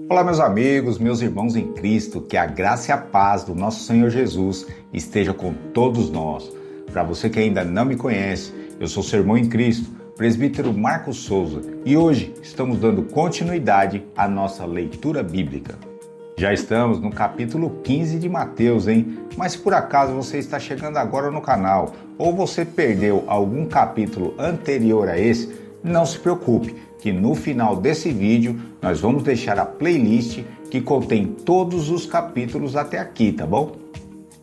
Olá, meus amigos, meus irmãos em Cristo, que a graça e a paz do nosso Senhor Jesus esteja com todos nós. Para você que ainda não me conhece, eu sou seu irmão em Cristo, presbítero Marcos Souza, e hoje estamos dando continuidade à nossa leitura bíblica. Já estamos no capítulo 15 de Mateus, hein? Mas se por acaso você está chegando agora no canal ou você perdeu algum capítulo anterior a esse, não se preocupe, que no final desse vídeo nós vamos deixar a playlist que contém todos os capítulos até aqui, tá bom?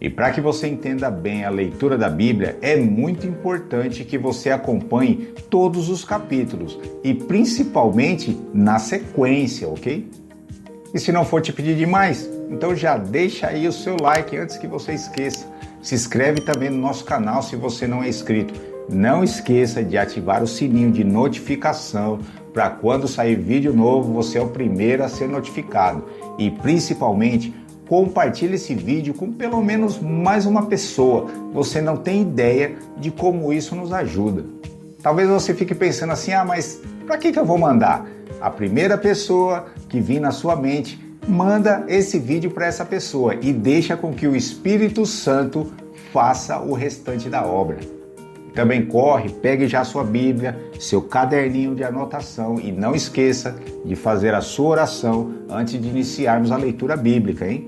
E para que você entenda bem a leitura da Bíblia, é muito importante que você acompanhe todos os capítulos e principalmente na sequência, ok? E se não for te pedir demais, então já deixa aí o seu like antes que você esqueça. Se inscreve também no nosso canal se você não é inscrito. Não esqueça de ativar o sininho de notificação para quando sair vídeo novo você é o primeiro a ser notificado. E principalmente, compartilhe esse vídeo com pelo menos mais uma pessoa. Você não tem ideia de como isso nos ajuda. Talvez você fique pensando assim, mas para que eu vou mandar? A primeira pessoa que vir na sua mente, manda esse vídeo para essa pessoa e deixa com que o Espírito Santo faça o restante da obra. Também corre, pegue já a sua Bíblia, seu caderninho de anotação e não esqueça de fazer a sua oração antes de iniciarmos a leitura bíblica, hein?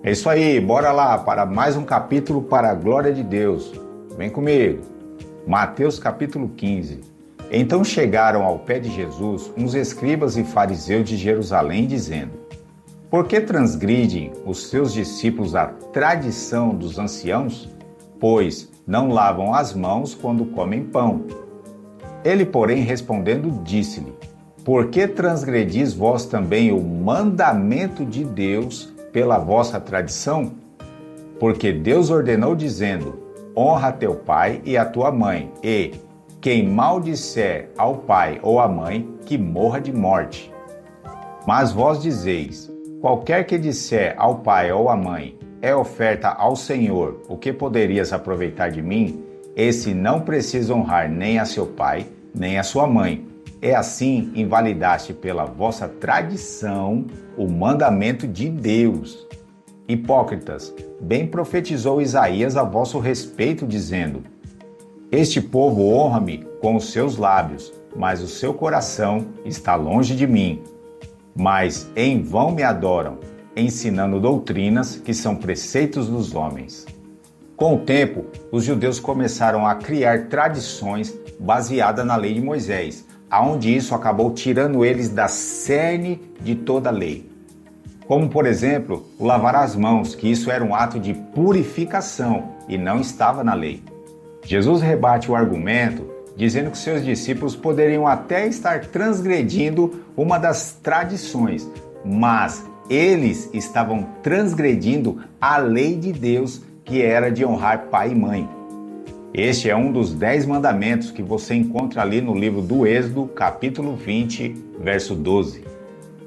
É isso aí, bora lá para mais um capítulo para a glória de Deus. Vem comigo. Mateus capítulo 15. Então chegaram ao pé de Jesus uns escribas e fariseus de Jerusalém, dizendo: Por que transgridem os seus discípulos a tradição dos anciãos? Pois não lavam as mãos quando comem pão. Ele, porém, respondendo, disse-lhe: Por que transgredis vós também o mandamento de Deus pela vossa tradição? Porque Deus ordenou, dizendo: Honra teu pai e a tua mãe, e quem maldisser ao pai ou à mãe, que morra de morte. Mas vós dizeis: Qualquer que disser ao pai ou à mãe, é oferta ao Senhor, o que poderias aproveitar de mim? Esse não precisa honrar nem a seu pai, nem a sua mãe. É assim invalidaste pela vossa tradição o mandamento de Deus. Hipócritas, bem profetizou Isaías a vosso respeito, dizendo: Este povo honra-me com os seus lábios, mas o seu coração está longe de mim. Mas em vão me adoram, ensinando doutrinas que são preceitos dos homens. Com o tempo, os judeus começaram a criar tradições baseadas na lei de Moisés, aonde isso acabou tirando eles da cerne de toda a lei. Como, por exemplo, o lavar as mãos, que isso era um ato de purificação e não estava na lei. Jesus rebate o argumento dizendo que seus discípulos poderiam até estar transgredindo uma das tradições, mas eles estavam transgredindo a lei de Deus, que era de honrar pai e mãe. Este é um dos 10 mandamentos que você encontra ali no livro do Êxodo, capítulo 20, verso 12.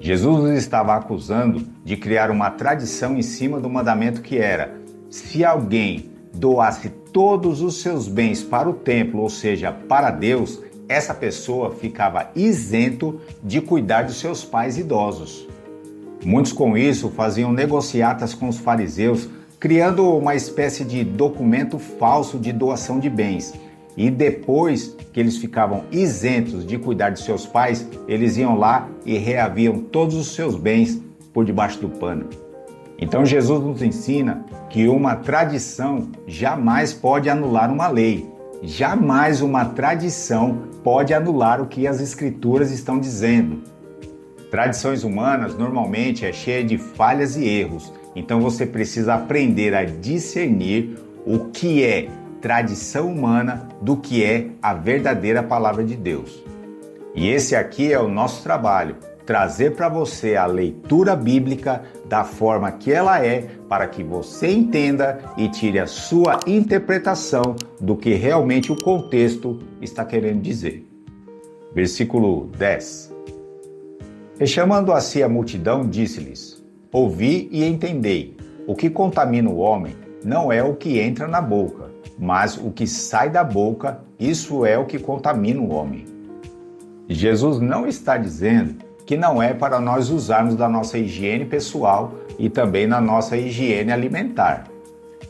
Jesus os estava acusando de criar uma tradição em cima do mandamento que era: se alguém doasse todos os seus bens para o templo, ou seja, para Deus, essa pessoa ficava isento de cuidar dos seus pais idosos. Muitos com isso faziam negociatas com os fariseus, criando uma espécie de documento falso de doação de bens. E depois que eles ficavam isentos de cuidar de seus pais, eles iam lá e reaviam todos os seus bens por debaixo do pano. Então Jesus nos ensina que uma tradição jamais pode anular uma lei. Jamais uma tradição pode anular o que as Escrituras estão dizendo. Tradições humanas normalmente é cheia de falhas e erros. Então você precisa aprender a discernir o que é tradição humana do que é a verdadeira palavra de Deus. E esse aqui é o nosso trabalho. Trazer para você a leitura bíblica da forma que ela é, para que você entenda e tire a sua interpretação do que realmente o contexto está querendo dizer. Versículo 10. E chamando a si a multidão, disse-lhes: Ouvi e entendei, o que contamina o homem não é o que entra na boca, mas o que sai da boca, isso é o que contamina o homem. Jesus não está dizendo que não é para nós usarmos da nossa higiene pessoal e também na nossa higiene alimentar.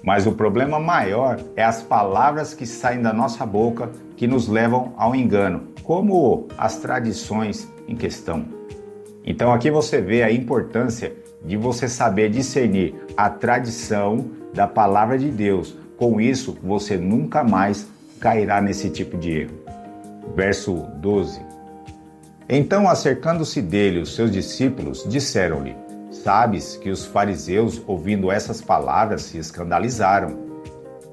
Mas o problema maior é as palavras que saem da nossa boca que nos levam ao engano, como as tradições em questão. Então aqui você vê a importância de você saber discernir a tradição da palavra de Deus. Com isso, você nunca mais cairá nesse tipo de erro. Verso 12. Então, acercando-se dele, os seus discípulos disseram-lhe: Sabes que os fariseus, ouvindo essas palavras, se escandalizaram.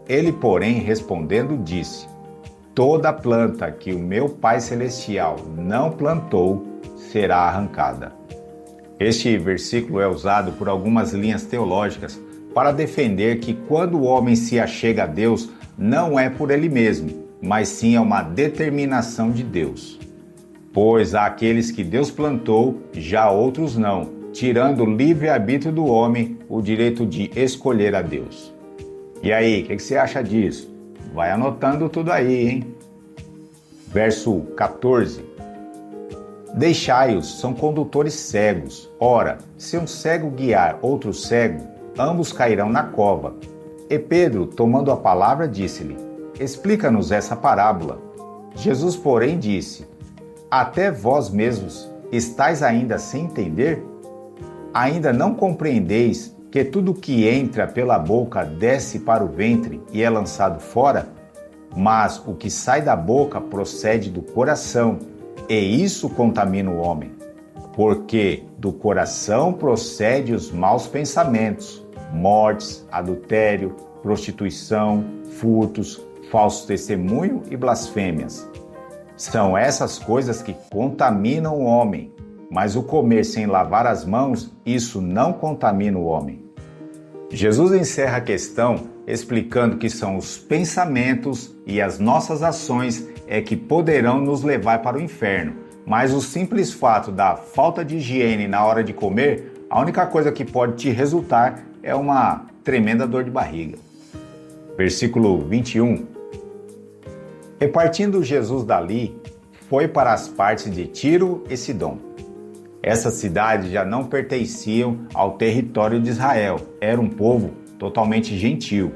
Ele, porém, respondendo, disse: Toda planta que o meu Pai Celestial não plantou será arrancada. Este versículo é usado por algumas linhas teológicas para defender que quando o homem se achega a Deus, não é por ele mesmo, mas sim é uma determinação de Deus. Pois há aqueles que Deus plantou, já outros não, tirando o livre-arbítrio do homem o direito de escolher a Deus. E aí, o que você acha disso? Vai anotando tudo aí, hein? Verso 14. Deixai-os, são condutores cegos. Ora, se um cego guiar outro cego, ambos cairão na cova. E Pedro, tomando a palavra, disse-lhe: Explica-nos essa parábola. Jesus, porém, disse: Até vós mesmos estáis ainda sem entender? Ainda não compreendeis que tudo que entra pela boca desce para o ventre e é lançado fora? Mas o que sai da boca procede do coração, e isso contamina o homem. Porque do coração procedem os maus pensamentos, mortes, adultério, prostituição, furtos, falso testemunho e blasfêmias. São essas coisas que contaminam o homem, mas o comer sem lavar as mãos, isso não contamina o homem. Jesus encerra a questão explicando que são os pensamentos e as nossas ações é que poderão nos levar para o inferno, mas o simples fato da falta de higiene na hora de comer, a única coisa que pode te resultar é uma tremenda dor de barriga. Versículo 21. E partindo Jesus dali, foi para as partes de Tiro e Sidom. Essas cidades já não pertenciam ao território de Israel, era um povo totalmente gentil.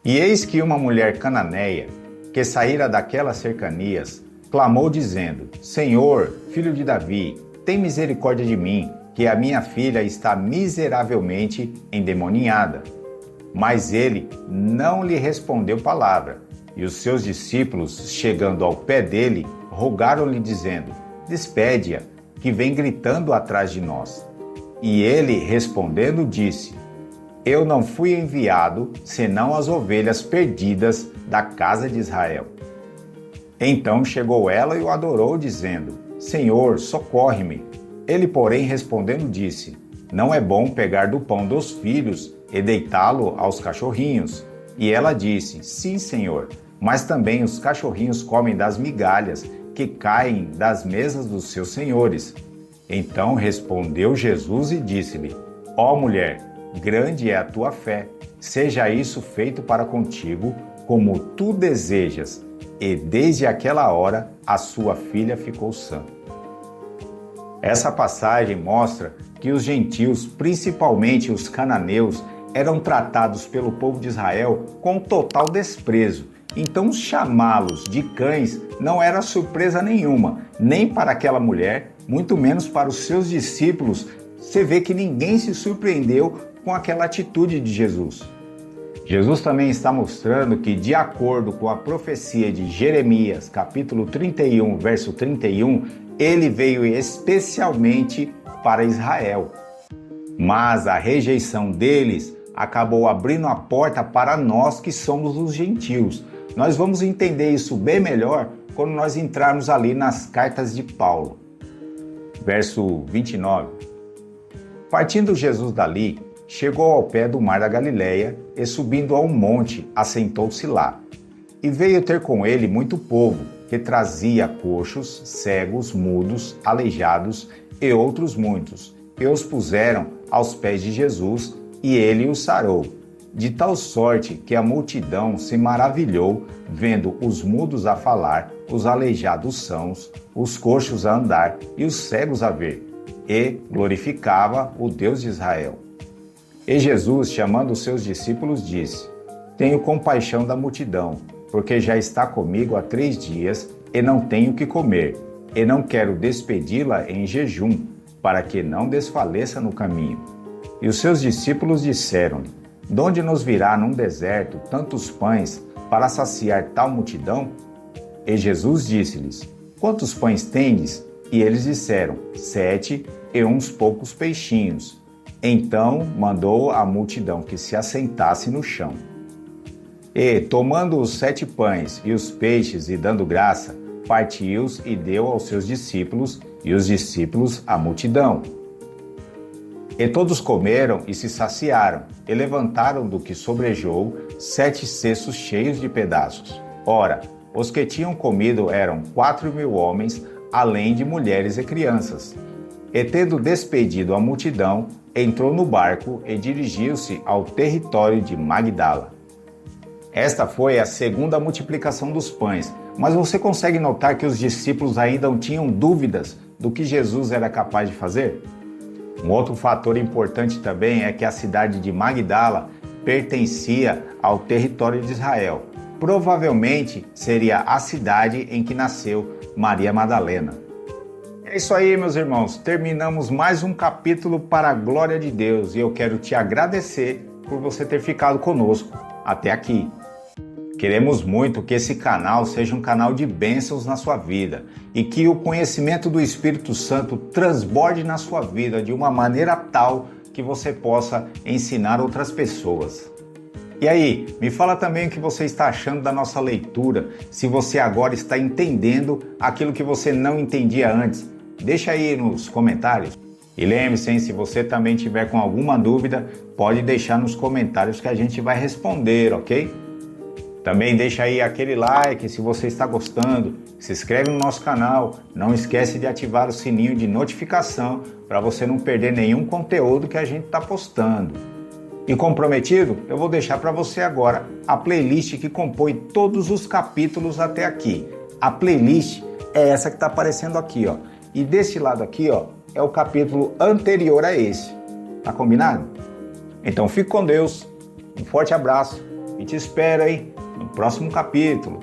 E eis que uma mulher cananeia, que saíra daquelas cercanias, clamou dizendo: Senhor, filho de Davi, tem misericórdia de mim, que a minha filha está miseravelmente endemoninhada. Mas ele não lhe respondeu palavra, e os seus discípulos, chegando ao pé dele, rogaram-lhe dizendo: Despede-a, que vem gritando atrás de nós. E ele, respondendo, disse: Eu não fui enviado, senão as ovelhas perdidas da casa de Israel. Então chegou ela e o adorou, dizendo: Senhor, socorre-me. Ele, porém, respondendo, disse: Não é bom pegar do pão dos filhos e deitá-lo aos cachorrinhos. E ela disse: Sim, Senhor, mas também os cachorrinhos comem das migalhas que caem das mesas dos seus senhores. Então respondeu Jesus e disse-lhe: Ó mulher, grande é a tua fé, seja isso feito para contigo, como tu desejas. E desde aquela hora a sua filha ficou sã. Essa passagem mostra que os gentios, principalmente os cananeus, eram tratados pelo povo de Israel com total desprezo. Então chamá-los de cães não era surpresa nenhuma, nem para aquela mulher, muito menos para os seus discípulos. Você vê que ninguém se surpreendeu com aquela atitude de Jesus. Jesus também está mostrando que, de acordo com a profecia de Jeremias, capítulo 31, verso 31, ele veio especialmente para Israel. Mas a rejeição deles acabou abrindo a porta para nós que somos os gentios. Nós vamos entender isso bem melhor quando nós entrarmos ali nas cartas de Paulo. Verso 29. Partindo Jesus dali, chegou ao pé do mar da Galileia e, subindo a um monte, assentou-se lá. E veio ter com ele muito povo, que trazia coxos, cegos, mudos, aleijados e outros muitos, e os puseram aos pés de Jesus, e ele os sarou. de tal sorte que a multidão se maravilhou vendo os mudos a falar, os aleijados sãos, os coxos a andar e os cegos a ver, e glorificava o Deus de Israel. E Jesus, chamando os seus discípulos, disse: Tenho compaixão da multidão, porque já está comigo há 3 dias e não tenho o que comer, e não quero despedi-la em jejum, para que não desfaleça no caminho. E os seus discípulos disseram-lhe: De onde nos virá num deserto tantos pães para saciar tal multidão? E Jesus disse-lhes: Quantos pães tendes? E eles disseram: 7 e uns poucos peixinhos. Então mandou a multidão que se assentasse no chão. E, tomando os 7 pães e os peixes e dando graça, partiu-os e deu aos seus discípulos, e os discípulos à multidão. E todos comeram e se saciaram, e levantaram do que sobrejou 7 cestos cheios de pedaços. Ora, os que tinham comido eram 4.000 homens, além de mulheres e crianças. E tendo despedido a multidão, entrou no barco e dirigiu-se ao território de Magdala. Esta foi a segunda multiplicação dos pães, mas você consegue notar que os discípulos ainda não tinham dúvidas do que Jesus era capaz de fazer? Um outro fator importante também é que a cidade de Magdala pertencia ao território de Israel. Provavelmente seria a cidade em que nasceu Maria Madalena. É isso aí, meus irmãos. Terminamos mais um capítulo para a glória de Deus e eu quero te agradecer por você ter ficado conosco até aqui. Queremos muito que esse canal seja um canal de bênçãos na sua vida e que o conhecimento do Espírito Santo transborde na sua vida de uma maneira tal que você possa ensinar outras pessoas. E aí, me fala também o que você está achando da nossa leitura, se você agora está entendendo aquilo que você não entendia antes. Deixa aí nos comentários. E lembre-se, hein, se você também tiver com alguma dúvida, pode deixar nos comentários que a gente vai responder, ok? Também deixa aí aquele like se você está gostando, se inscreve no nosso canal, não esquece de ativar o sininho de notificação para você não perder nenhum conteúdo que a gente está postando. E comprometido, eu vou deixar para você agora a playlist que compõe todos os capítulos até aqui. A playlist é essa que está aparecendo aqui, ó. E desse lado aqui, ó, é o capítulo anterior a esse. Tá combinado? Então fique com Deus, um forte abraço e te espero aí no próximo capítulo.